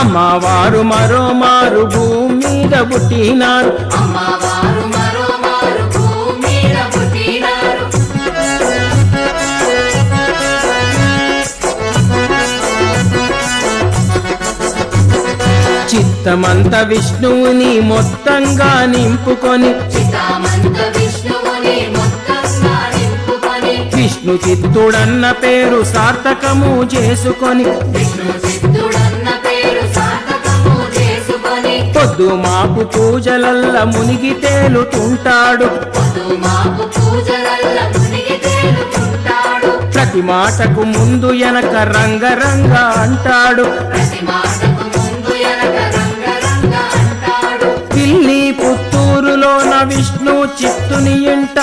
అమ్మవారు మరోమారు భూమి మీద పుట్టినారు అమ్మవారు మరోమారు భూమి మీద పుట్టినారు చిత్తమంత విష్ణువుని మొత్తంగా నింపుకొని చిత్తమంత విష్ణువుని మొత్తంగా నింపుకొని విష్ణు చిత్తుడన్న పేరు సార్థకము చేసుకొని విష్ణు చిత్తుడన్న పేరు సార్థకము చేసుకొని పొద్దు మాపు పూజలల్ల మునిగి తేలుతుంటాడు మాకు పూజలల్ల మునిగి తేలుతుంటాడు ప్రతి మాటకు ముందు ఎనక రంగరంగ అంటాడు ప్రతి మాటకు ముందు ఎనక రంగరంగ అంటాడు పిల్లి పుత్తూరులోన విష్ణు చిత్తుని ఇంట